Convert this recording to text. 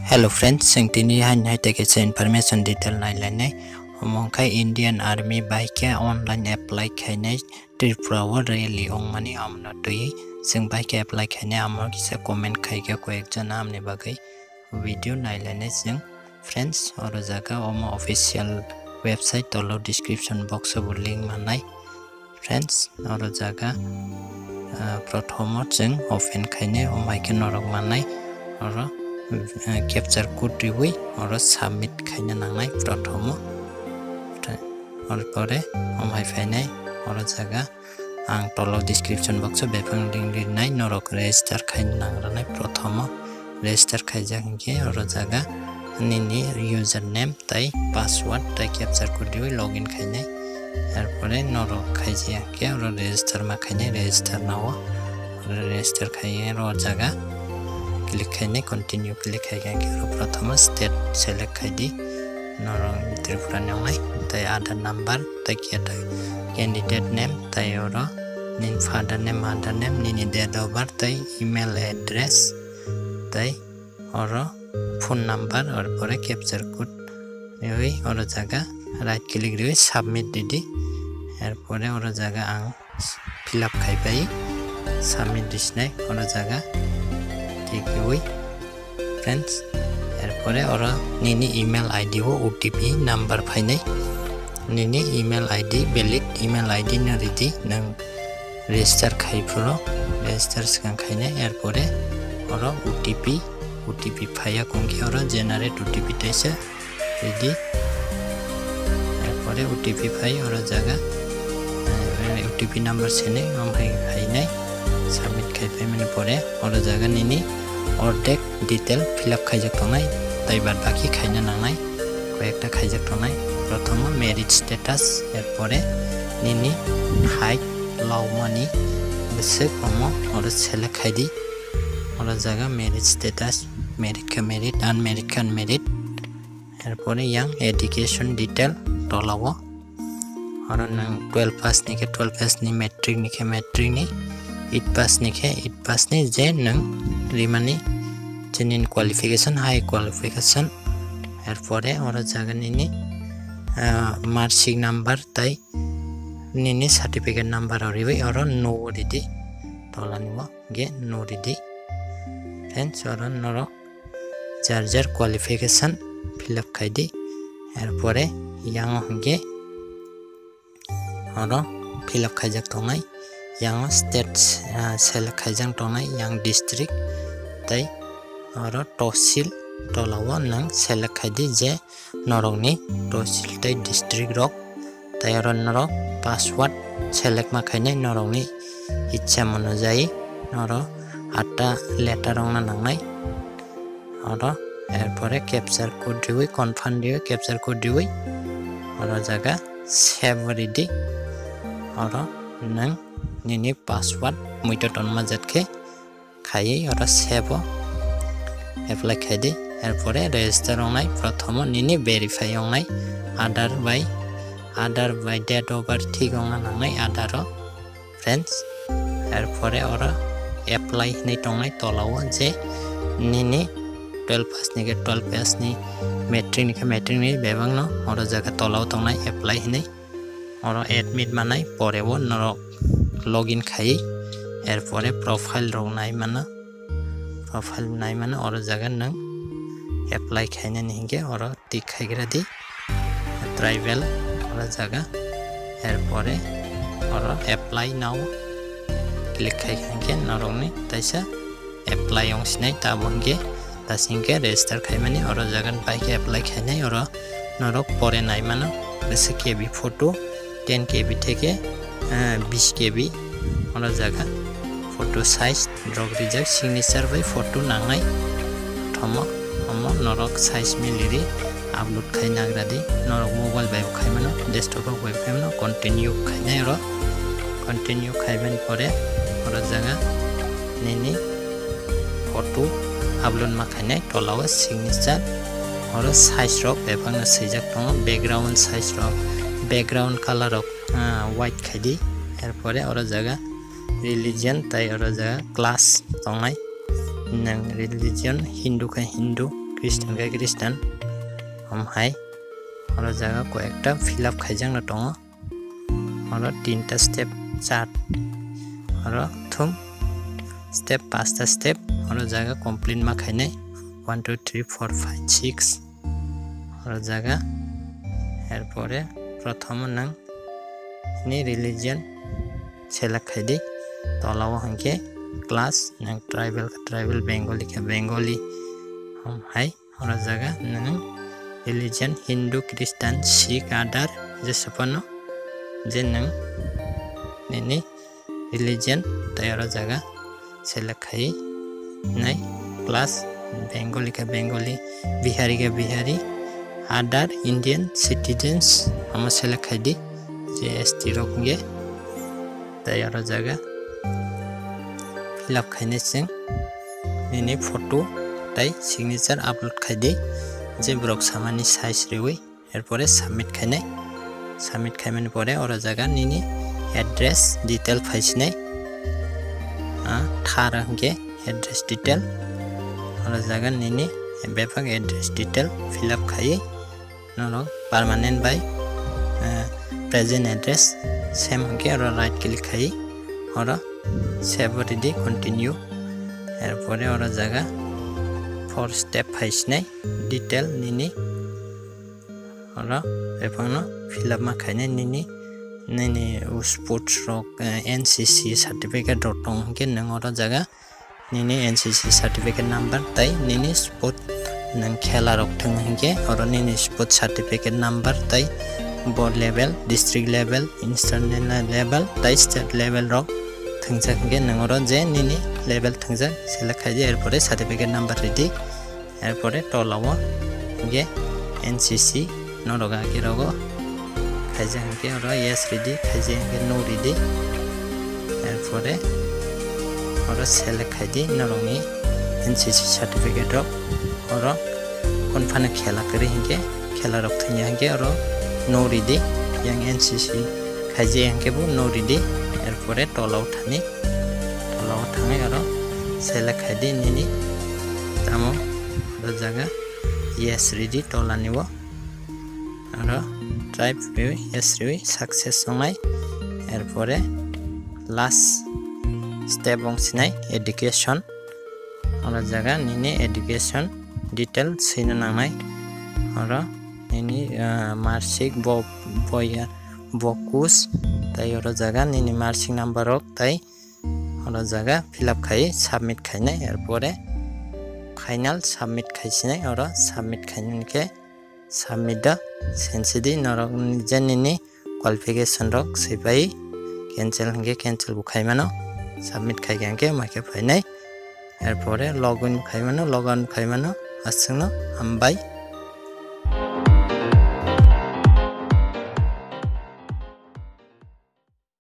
Hello friends, singtini hai take information detail nailane omongkai Indian Army baike online apply khainai Tripura rally ongmani amna tui sing baike apply khainai amor kisa comment khaiga ko ekjon amni bagai video nailane sing friends oro jaga omo official website tolo description box o link manai friends oro jaga prothomo sing open khainai omaike norok manai oro capture code diwi oro submit khaina nangnai prothomo or pore omhai phainai oro jaga ang tolo description box o befang link nai norok register khaina nangnai prothomo register khaijak ke oro jaga nini username tai password tai capture code diwi login khainai erpore norok khaijia ke oro register ma khainai register nawo register khaiye ro jaga click khainai continue click khaiga ke prathama state select khaidi norong Tripura nangnai tai Aadhaar number tai kiata candidate name tai oro nin father name mother name nini date of birth tai email address tai oro phone number or pore capture code oi oro jaga right click diwi submit didi erpore oro jaga ang fill up khaibai submit disnai oro jaga Woi friends erpore ora nini email id o OTP number phainai nini email id valid email id na ridi nang register khaipro register skang khainai erpore ora OTP phaya kongki ora generate OTP taisa ridi erpore OTP phai ora jaga OTP number sene amhai phainai submit khaipai mane pore ora jaga nini ordek detail fill up khaijak tongnai tai bad baki khaina nangnai koyekta khaijak tongnai prothomo merit status erpore nini height lawmani bese komo ora select khaidi ora jaga merit status merit ka merit unmerit ka unmerit erpore yang education detail tolawo ora nang 12 pass ni ke 12 pass ni metric ni ke metric ni 8 pass ni ke 8 pass ni je nang rimani jenin qualification high qualification erpore ora jaga nini marksheet number tai nini certificate number oriwi oro no ridi tolanibo ge no ridi friends oro noro jar qualification fill up khaidi erpore yang ge oro fill up khaijak tongnai yang state select khaijang tongnai yang district tai oro tosil tolawo nang select khaidi je norokni tosil tai district rok tai oro norok password select ma khainai norokni ichha monojai oro 8ta letter rok na nangnai oro erpore capture code diwi confirm diwi capture code diwi oro jaga save ridi oro nang nini password muito tonma jatke khai oro save apply khaidi erpore register ongnai prothomo nini verify ongnai Aadhaar by date of birth thik ongna nangnai Aadhaar o friends erpore oro apply nei tongnai tolawo je nini 12 pass ni ke 12 pass ni metric ni ke metric ni bebangno oro jaga tolawo tongnai apply nei oro admit manai porewo noro login khai erpore profile rok nai mana oro jaga nang apply khaina ninge oro tik khaigra di travel oro jaga erpore oro apply now click khai khange norongni taisa apply ongsnai tabonge tasingke register khaimani oro jaga baike apply khainai oro norok pore nai mano bese kb photo 10 kb থেকে 20 kb oro jaga photo size drop reject signature by photo nangai thomo omo norok size miliri upload khaina gradi norok mobile by khaimano desktop by khaimano continue khainai ro continue khaiban pore oro jaga nini photo upload ma khainai tolawa signature oro size rok befang na sejak tongo background size rok background color of white khaidi erpore oro jaga religion tai oro jaga class tongai nang religion Hindu ka Hindu ख्रिस्टान हमहाय और जागा कयेकटा fill up खाइजांनो दङ और 3टा step 4 और थुम step 5टा step और जागा complete मा खाइनाय 1 2 3 4 5 6 और जागा एरपरे प्रथम नों नि रिलीजन सेलेक्ट खाइदि तलाव हंके क्लास नों ट्राइबल बेंगली के बेंगली हमहाय और जागा नों रिलीजन हिंदू क्रिस्टान सिख आदार जेसेबानो जे नों नि रिलीजन तयार जागा सेलेक्ट खाइ नै क्लास बेंगली के बेंगली बिहारी के बिहारी आदार इंडियन सिटीजन्स हम सेलेक्ट खाइदि जे एसटी रखगे तयार जागा फिल आप खाइने सिं नि फोटो ताई सिग्नेचर अपलोड खाइदि जे ब्रक सामानि साइज रेवै एरपरे सबमिट खाइमानि परे और जागा निनि एड्रेस डिटेल फाइसिनाय थार हंगे एड्रेस डिटेल और जागा निनि बेफाक एड्रेस डिटेल फिल आप खाइ नरो परमानेंट बाय प्रेजेंट एड्रेस सेम हंगे और राइट क्लिक खाइ और सेव रेडी कंटिन्यू एरपरे और जागा 4 स्टेप फाइसिनाय डिटेल निनि और बेफांनो फिल आप मा खाइनाय निनि स्पोर्ट्स रक एनसीसी सर्टिफिकेट रक दं हंगे नों और जागा निनि एनसीसी सर्टिफिकेट नंबर ताई निनि स्पोर्ट नों खेला रक थों हंगे और निनि स्पोर्ट सर्टिफिकेट नंबर ताई board level district level international level ताई स्टेट लेवल रक थंजा हंगे नों और जे निनि लेवल थंजा सेलेक्ट खाइदि एरपरे सर्टिफिकेट नंबर रेडी एरपरे तलाव हंगे एनसीसी नरगा के रगो खाइजा हंगे और यस रेडी खाइजा हंगे नो रेडी एरपरे और सेलेक्ट खाइदि नरंगनि एनसीसी सर्टिफिकेट रक और कोनफानो खेला करि हंगे खेला रक थंया हंगे और नो रेडी yang एनसीसी खाइजे हंगे बो नो रेडी एरपरे तलाव थाङै और सेलेक्ट खाइदि निनि तामो और जागा यस रेडी तलानिव और ट्राइब यस रेडी सक्सेस संनाय एरपरे लास्ट स्टेप अंसिनाय एडुकेशन और जागा निनि एडुकेशन डिटेल सैनो नांनाय और निनि मार्कशीट बकुस ताई और जागा निनि मार्कशीट नंबर रक ताई और जागा फिल आप खाइ सबमिट खाइनाय एरपरे फाइनल सबमिट खाइसिनाय और सबमिट खाइनायके सबमिट द सेन्सिदि नरक निजेनि क्वालिफिकेशन रक सैबाय कैंसिल हंगे कैंसिल बुखाइमानो सबमिट खाइगांगे माके फाइनाय एरपरे लॉगिन खाइमानो आसंनो हामबाय।